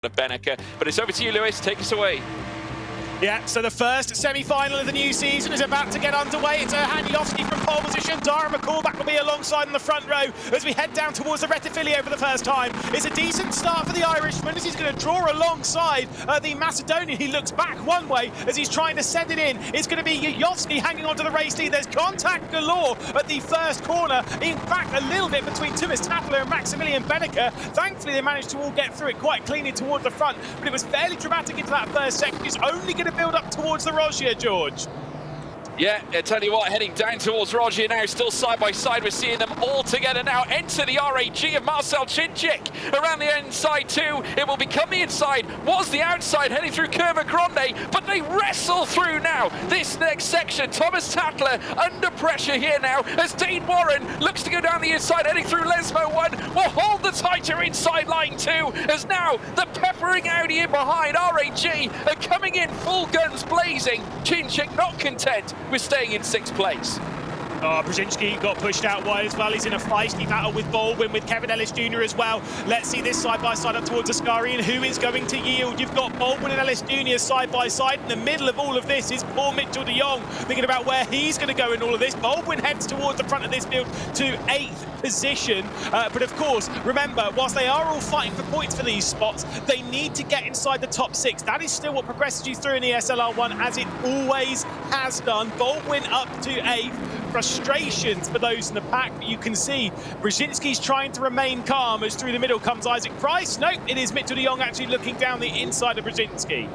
of Beneke, but it's over to you, Lewis. Take us away. Yeah, so the first semi-final of the new season is about to get underway. It's Hanjowski from pole position. Dara McCallback will be alongside in the front row as we head down towards the Retifilio for the first time. It's a decent start for the Irishman as he's going to draw alongside the Macedonian. He looks back one way as he's trying to send it in. It's going to be Hanjowski hanging onto the race lead. There's contact galore at the first corner. In fact, a little bit between Thomas Tatler and Maximilian Beneke. Thankfully, they managed to all get through it quite cleanly toward the front, but it was fairly dramatic into that first section. It's only going to build up towards the Rogier, George. Yeah, I tell you what, heading down towards Rogier now, still side by side. We're seeing them all together now. Enter the RAG of Marcel Cinčić around the inside too. It will become the inside, was the outside, heading through Curva Grande, but they wrestle through now. This next section, Thomas Tatler under pressure here now as Dane Warren looks to go down the inside, heading through Lesmo 1. Will hold the tighter inside line 2, as now the peppering Audi in behind. RAG are coming in full guns blazing. Cinčić not content with staying in 6th place. Brzezinski got pushed out wide as well. He's in a feisty battle with Baldwin, with Kevin Ellis Jr. as well. Let's see this side by side up towards Ascari, and who is going to yield? You've got Baldwin and Ellis Jr. side by side. In the middle of all of this is poor Mitchell de Jong, thinking about where he's going to go in all of this. Baldwin heads towards the front of this field to 8th position. But of course, remember, whilst they are all fighting for points for these spots, they need to get inside the top 6. That is still what progresses you through in the ESL R1, as it always has done. Baldwin up to 8th. Frustrations for those in the pack, but you can see Brzezinski's trying to remain calm as through the middle comes Isaac Price. Nope, it is Mitchell de Jong actually looking down the inside of Brzezinski.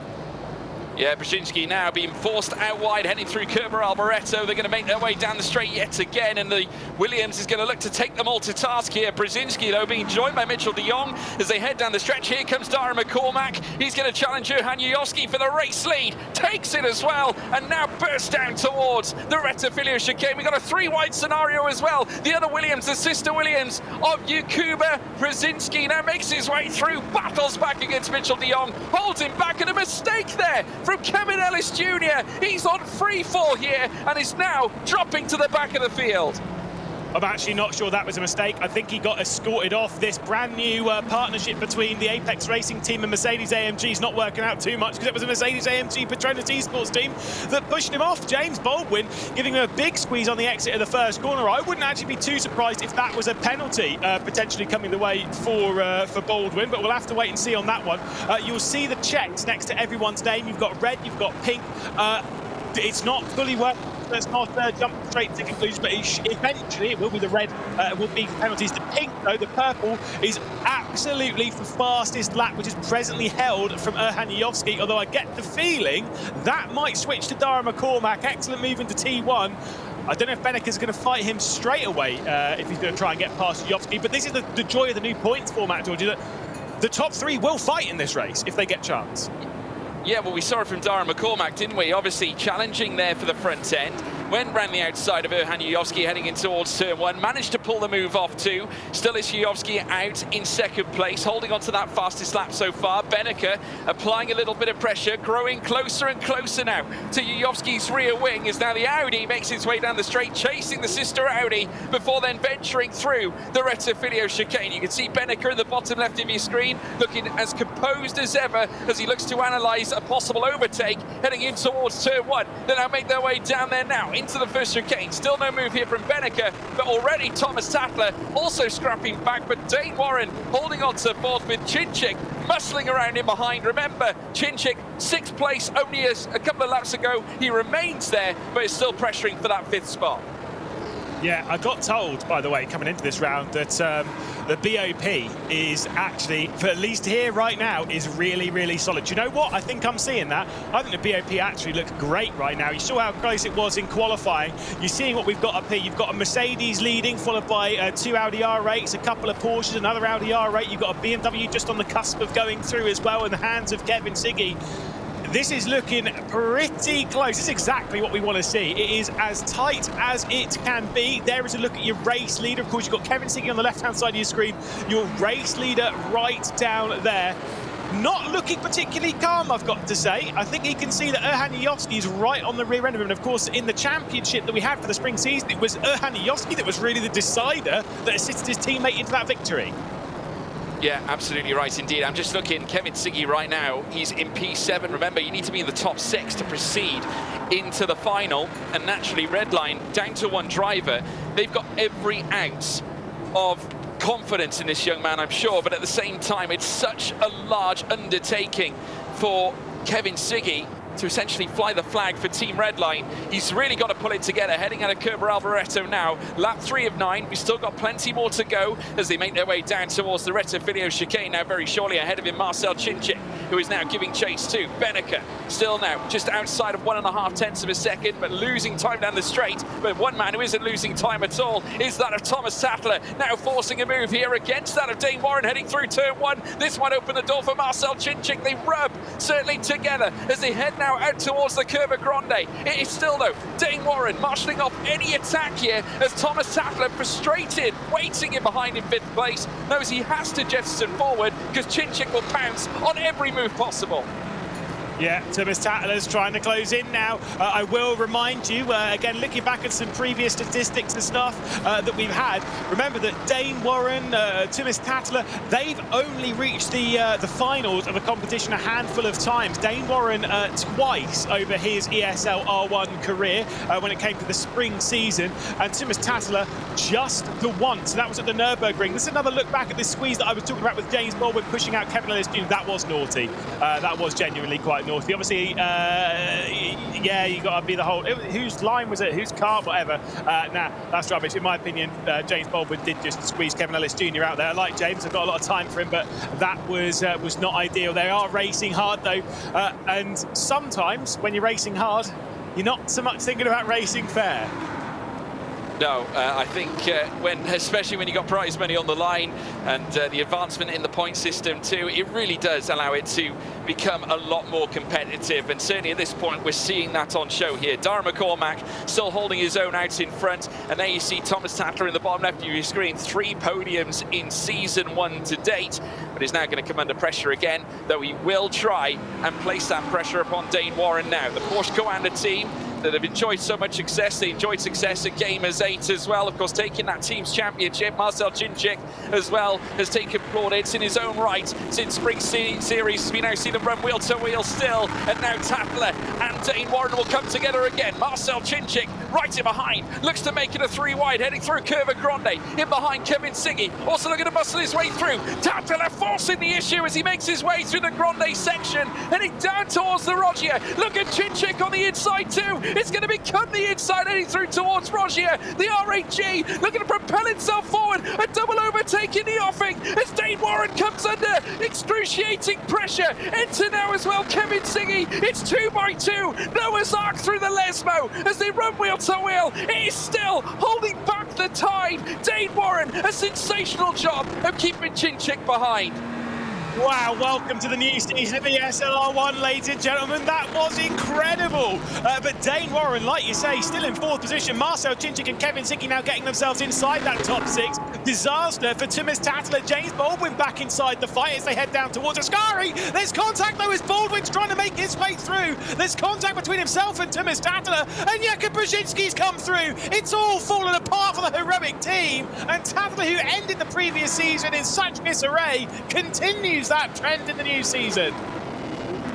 Yeah, Brzezinski now being forced out wide, heading through Curva Alboreto. They're going to make their way down the straight yet again, and the Williams is going to look to take them all to task here. Brzezinski, though, being joined by Mitchell de Jong as they head down the stretch. Here comes Dara McCallback. He's going to challenge Hanjowski for the race lead. Takes it as well, and now bursts down towards the Retifilio chicane. We've got a 3-wide scenario as well. The other Williams, the sister Williams of Yakuba Brzezinski, now makes his way through, battles back against Mitchell de Jong, holds him back, and a mistake there from Kevin Ellis Jr. He's on free fall here and is now dropping to the back of the field. I'm actually not sure that was a mistake. I think he got escorted off. This brand new partnership between the Apex Racing team and Mercedes-AMG is not working out too much, because it was a Mercedes-AMG Petronas Esports team that pushed him off. James Baldwin giving him a big squeeze on the exit of the first corner. I wouldn't actually be too surprised if that was a penalty potentially coming the way for Baldwin, but we'll have to wait and see on that one. You'll see the checks next to everyone's name. You've got red, you've got pink. It's not fully working. Let's not jump straight to conclusions, but eventually it will be the red, will be penalties. The pink, though, the purple, is absolutely the fastest lap, which is presently held from Hanjowski, although I get the feeling that might switch to Dara McCallback. Excellent move into T1. I don't know if Beneke's going to fight him straight away if he's going to try and get past Hanjowski, but this is the joy of the new points format, Georgie, that the top 3 will fight in this race if they get chance. Yeah, well, we saw it from Dara McCallback, didn't we? Obviously challenging there for the front end. Went round the outside of Hanjowski heading in towards turn 1. Managed to pull the move off too. Still is Hanjowski out in 2nd place, holding on to that fastest lap so far. Beneke applying a little bit of pressure, growing closer and closer now to Hanjowski's rear wing, as now the Audi makes its way down the straight, chasing the sister Audi before then venturing through the Retifilio chicane. You can see Beneke in the bottom left of your screen, looking as composed as ever as he looks to analyse a possible overtake, heading in towards turn 1. They now make their way down there now into the first chicane. Still no move here from Beneke, but already Thomas Tatler also scrapping back, but Dane Warren holding on to 4th with Cinčić muscling around in behind. Remember, Cinčić 6th place only a couple of laps ago. He remains there, but is still pressuring for that 5th spot. Yeah, I got told, by the way, coming into this round, that the BOP is actually, for at least here right now, is really, really solid. Do you know what? I think I'm seeing that. I think the BOP actually looks great right now. You saw how close it was in qualifying. You're seeing what we've got up here. You've got a Mercedes leading, followed by 2 Audi R8s, a couple of Porsches, another Audi R8. You've got a BMW just on the cusp of going through as well in the hands of Kevin Siggy. This is looking pretty close. This is exactly what we want to see. It is as tight as it can be. There is a look at your race leader. Of course, you've got Kevin Siggy on the left-hand side of your screen. Your race leader right down there. Not looking particularly calm, I've got to say. I think he can see that Hanjowski is right on the rear end of him. And of course, in the championship that we had for the spring season, it was Hanjowski that was really the decider that assisted his teammate into that victory. Yeah, absolutely right indeed. I'm just looking, Kevin Siggy right now, he's in P7. Remember, you need to be in the top 6 to proceed into the final. And naturally, Redline, down to 1 driver, they've got every ounce of confidence in this young man, I'm sure. But at the same time, it's such a large undertaking for Kevin Siggy to essentially fly the flag for Team Redline. He's really got to pull it together, heading out of Curva Alvareto now. Lap 3 of 9. We've still got plenty more to go as they make their way down towards the Reto Filio chicane. Now very shortly ahead of him, Marcel Cinčić, who is now giving chase to Beneker. Still now just outside of 1.5 tenths of a second, but losing time down the straight. But one man who isn't losing time at all is that of Thomas Sattler, now forcing a move here against that of Dane Warren heading through turn 1. This one opened the door for Marcel Cinčić. They rub certainly together as they head now out towards the Curva Grande. It is still, though, Dane Warren marshalling off any attack here as Thomas Sattler, frustrated, waiting in behind in 5th place, knows he has to jettison forward because Cinčić will pounce on every move possible. Yeah, Thomas Tattler's trying to close in now. I will remind you, again, looking back at some previous statistics and stuff that we've had, remember that Dane Warren, Thomas Tattler, they've only reached the finals of a competition a handful of times. Dane Warren twice over his ESL R1 career when it came to the spring season, and Thomas Tattler just the once. So that was at the Nürburgring. This is another look back at this squeeze that I was talking about with James Baldwin pushing out Kevin Ellis Jr. That was naughty. That was genuinely quite naughty. Obviously, yeah, you got to be the whole. Whose line was it? Whose car? Whatever. Nah, that's rubbish. In my opinion, James Baldwin did just squeeze Kevin Ellis Jr. out there. I like James. I've got a lot of time for him, but that was not ideal. They are racing hard though, and sometimes when you're racing hard, you're not so much thinking about racing fair. No, I think especially when you got prize money on the line and the advancement in the point system too, it really does allow it to become a lot more competitive. And certainly at this point, we're seeing that on show here. Darren McCormack still holding his own out in front. And there you see Thomas Tattler in the bottom left of your screen. 3 podiums in season 1 to date, but is now going to come under pressure again, though he will try and place that pressure upon Dane Warren now. The Porsche Coanda team that have enjoyed so much success. They enjoyed success at Gamers 8 as well. Of course, taking that team's championship. Marcel Cinčić as well has taken plaudits in his own right since Spring Series. We now see them run wheel to wheel still. And now Tattler and Dane Warren will come together again. Marcel Cinčić right in behind. Looks to make it a 3 wide, heading through Curva Grande. In behind Kevin Siggy. Also looking to muscle his way through. Tattler forcing the issue as he makes his way through the Grande section. Heading down towards the Rogier. Look at Cinčić on the inside too. It's going to become the inside heading through towards Rogier. The R8G looking to propel itself forward. A double overtake in the offing as Dane Warren comes under excruciating pressure. Enter now as well Kevin Siggy. It's 2x2. Noah's Ark through the Lesmo as they run wheel to wheel. It is still holding back the tide. Dane Warren, a sensational job of keeping Cinčić behind. Wow, welcome to the new season of ESL R1, ladies and gentlemen. That was incredible. But Dane Warren, like you say, still in 4th position. Marcel Cinčić and Kevin Siggy now getting themselves inside that top 6. Disaster for Thomas Tattler. James Baldwin back inside the fight as they head down towards Ascari. There's contact though as Baldwin's trying to make his way through. There's contact between himself and Thomas Tattler, and Jakub Brzezinski's come through. It's all fallen apart for the heroic team. And Tattler, who ended the previous season in such disarray, continues that trend in the new season.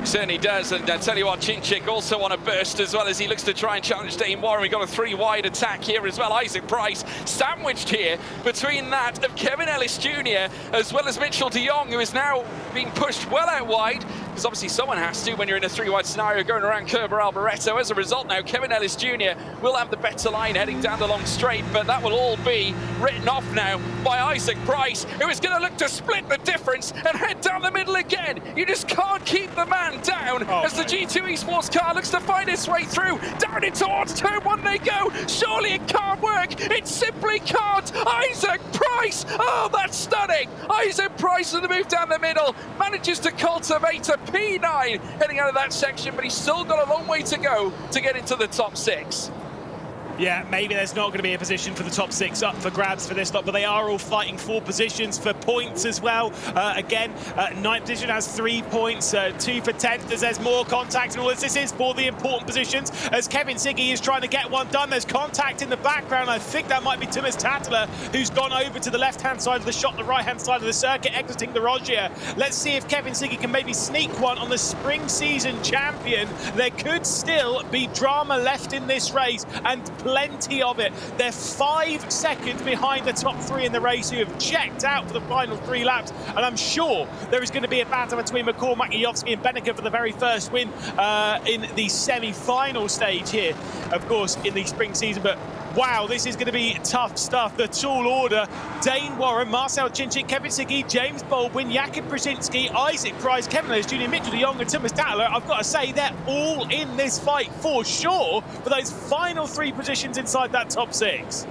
Certainly does, and I tell you what, Cinčić also on a burst as well as he looks to try and challenge Dane Warren. We've got a 3 wide attack here as well. Isaac Price sandwiched here between that of Kevin Ellis Jr. as well as Mitchell de Jong, who is now being pushed well out wide, because obviously someone has to when you're in a 3 wide scenario going around Curva Alvareto. As a result now, Kevin Ellis Jr. will have the better line heading down the long straight, but that will all be written off now by Isaac Price, who is going to look to split the difference and head down the middle again. You just can't keep the man down as the G2 Esports car looks to find its way through. Down in towards turn 1 they go. Surely it can't work. It simply can't. Isaac Price. Oh, that's stunning. Isaac Price in the move down the middle manages to cultivate a P9 heading out of that section, but he's still got a long way to go to get into the top 6. Yeah, maybe there's not going to be a position for the top 6 up for grabs for this lot, but they are all fighting for positions for points as well. Again, 9th position has 3 points, 2 for 10th as there's more contact and all this. This is for the important positions as Kevin Siggy is trying to get one done. There's contact in the background. I think that might be Thomas Tattler, who's gone over to the left-hand side of the shot, the right-hand side of the circuit, exiting the Rogier. Let's see if Kevin Siggy can maybe sneak one on the spring season champion. There could still be drama left in this race, and plenty of it. They're 5 seconds behind the top 3 in the race, who have checked out for the final 3 laps, and I'm sure there is going to be a battle between McCormack, Yovsky and Benneker for the very first win in the semi-final stage here, of course, in the spring season. But wow, this is going to be tough stuff. The tall order: Dane Warren, Marcel Cinchik, Kevin Siggy, James Baldwin, Jakub Brzezinski, Isaac Price, Kevin Ellis Jr., Mitchell de Jong and Thomas Tattler. I've got to say, they're all in this fight for sure for those final 3 positions inside that top 6.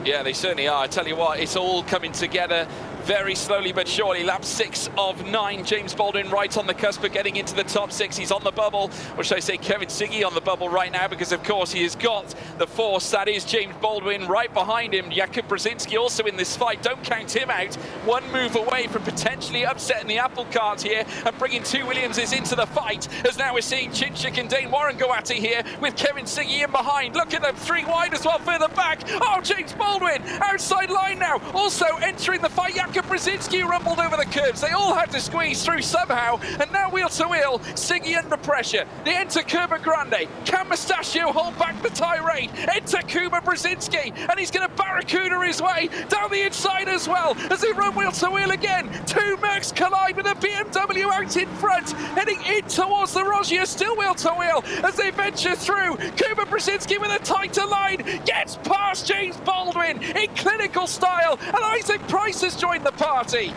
Yeah, they certainly are. I tell you what, it's all coming together very slowly but surely. Lap 6 of 9. James Baldwin right on the cusp of getting into the top 6. He's on the bubble, or should I say Kevin Siggy on the bubble right now, because of course he has got the force. That is James Baldwin right behind him. Jakub Brzezinski also in this fight. Don't count him out. One move away from potentially upsetting the apple cart here and bringing 2 Williamses into the fight, as now we're seeing Cinchik and Dane Warren go at it here with Kevin Siggy in behind. Look at them, 3 wide as well further back. Oh, James Baldwin outside line now, also entering the fight. Jakub Brzezinski rumbled over the curbs. They all had to squeeze through somehow, and now wheel to wheel, Siggy under pressure. They enter Curva Grande. Can Mustachio hold back the tirade? Enter Kuba Brzezinski, and he's going to barracuda his way down the inside as well as they run wheel to wheel again. 2 Mercs collide with a BMW out in front, heading in towards the Rogier, still wheel to wheel as they venture through. Kuba Brzezinski with a tighter line gets past James Baldwin in clinical style, and Isaac Price has joined the party.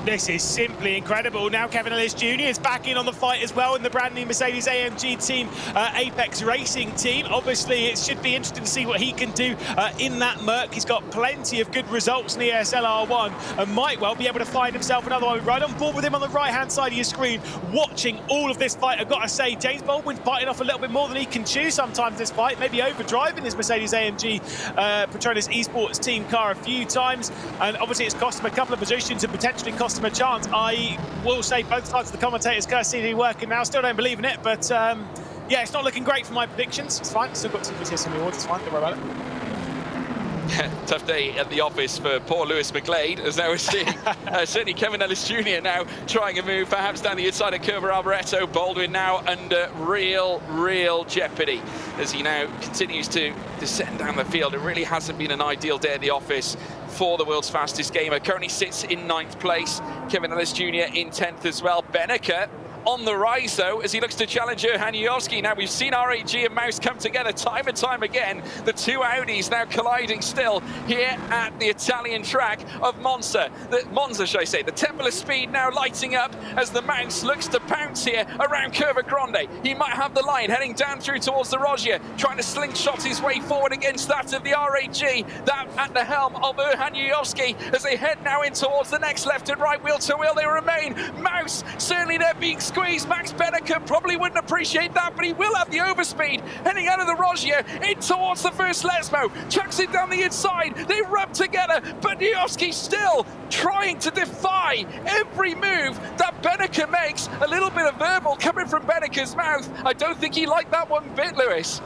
This is simply incredible. Now Kevin Ellis Jr. is back in on the fight as well in the brand new Mercedes-AMG team, Apex Racing team. Obviously, it should be interesting to see what he can do in that Merc. He's got plenty of good results in the ESL R1 and might well be able to find himself another one. Right on board with him on the right-hand side of your screen, watching all of this fight. I've got to say, James Baldwin's biting off a little bit more than he can chew sometimes this fight, maybe overdriving his Mercedes-AMG Petronas Esports team car a few times, and obviously it's cost him a couple of positions and potentially cost him a chance. I will say both sides of the commentators seem to be working now. Still don't believe in it, but yeah, it's not looking great for my predictions. It's fine. Still got some BTS on the awards. It's fine. Don't worry about it. Tough day at the office for poor Lewis McGlade, as now we're seeing certainly Kevin Ellis Jr. now trying a move, perhaps down the inside of Curva Alboreto. Baldwin now under real jeopardy as he now continues to descend down the field. It really hasn't been an ideal day at the office for the world's fastest gamer. Currently sits in 9th place. Kevin Ellis Jr. in 10th as well. Benneker on the rise, though, as he looks to challenge Johan Yovsky. Now, we've seen RAG and Mouse come together time and time again. The 2 Audis now colliding still here at the Italian track of Monza. Monza, should I say. The Temple of Speed now lighting up as the Mouse looks to pounce here around Curva Grande. He might have the line heading down through towards the Rogier, trying to slingshot his way forward against that of the RAG. That at the helm of Johan Yovsky as they head now in towards the next left and right wheel to wheel. They remain. Mouse certainly there being squeezed. Max Benneker probably wouldn't appreciate that, but he will have the overspeed heading out of the Rogier in towards the first Lesmo. Chucks it down the inside. They rub together, but Yovsky still trying to defy every move that Benneker makes. A little bit of verbal coming from Benneker's mouth. I don't think he liked that one bit, Lewis.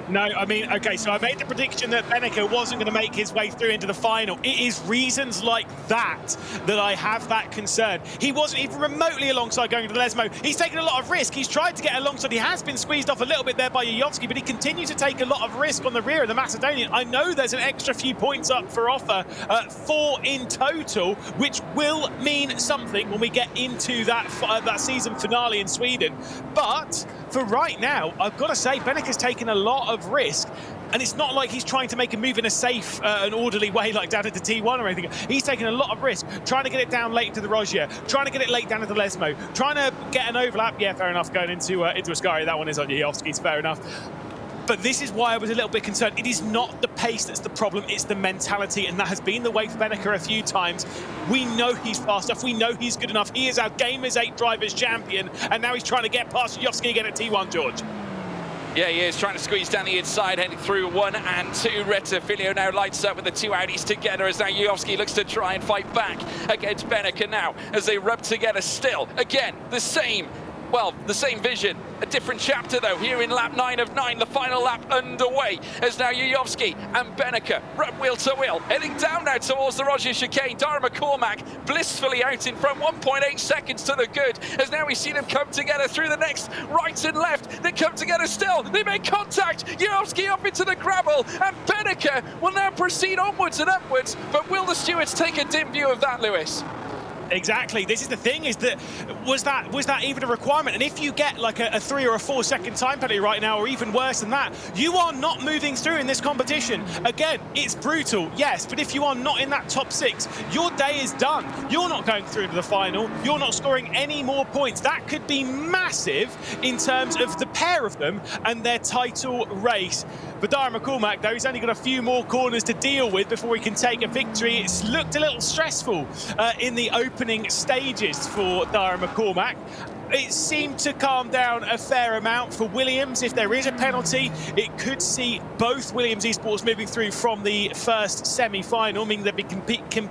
No, I mean, okay, so I made the prediction that Benneker wasn't going to make his way through into the final. It is reasons like that that I have that concern. He wasn't even remotely alongside going to the Lesmo. He's taken a lot of risk. He's tried to get alongside. He has been squeezed off a little bit there by Yovsky, but he continues to take a lot of risk on the rear of the Macedonian. I know there's an extra few points up for offer, 4 in total, which will mean something when we get into that season finale in Sweden. But for right now, I've got to say, Benneker's taken a lot of risk, and it's not like he's trying to make a move in a safe and orderly way like down into T1 or anything. He's taking a lot of risk, trying to get it down late into the Rogier, trying to get it late down into the Lesmo, trying to get an overlap. Yeah, fair enough, going into Ascari. That one is on Yovsky's, fair enough. But this is why I was a little bit concerned. It is not the pace that's the problem, it's the mentality, and that has been the way for Benneker a few times. We know he's fast enough, we know he's good enough. He is our Gamers 8 Drivers champion, and now he's trying to get past Yovsky again at T1, George. Yeah, he is trying to squeeze down the inside, heading through 1 and 2. Retafilio now lights up with the two Audis together as now Yujovski looks to try and fight back against Beneke now as they rub together still. Again, the same vision. A different chapter though here in lap 9 of 9, the final lap underway as now Yujovski and Beneke rub wheel to wheel, heading down now towards the Roger chicane. Dara McCormack blissfully out in front, 1.8 seconds to the good as now we see them come together through the next right and left. They come together still, they make contact, Yujovski up into the gravel and Beneke will now proceed onwards and upwards, but will the stewards take a dim view of that, Lewis? Exactly. This is the thing, is that was that even a requirement? And if you get like a 3 or a 4 second time penalty right now, or even worse than that, you are not moving through in this competition. Again, it's brutal, yes, but if you are not in that top 6, your day is done. You're not going through to the final. You're not scoring any more points. That could be massive in terms of the pair of them and their title race. For Dara McCormack, though, he's only got a few more corners to deal with before he can take a victory. It's looked a little stressful in the opening stages for Dara McCormack. It seemed to calm down a fair amount for Williams. If there is a penalty, it could see both Williams Esports moving through from the first semi-final, meaning they'd be keeping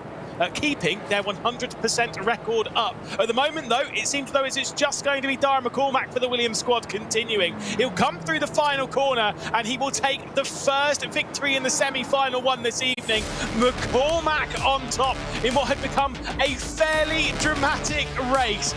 their 100% record up. At the moment, though, it seems though it's just going to be Dara McCormack for the Williams squad continuing. He'll come through the final corner and he will take the first victory in the semi-final one this evening. McCormack on top in what had become a fairly dramatic race.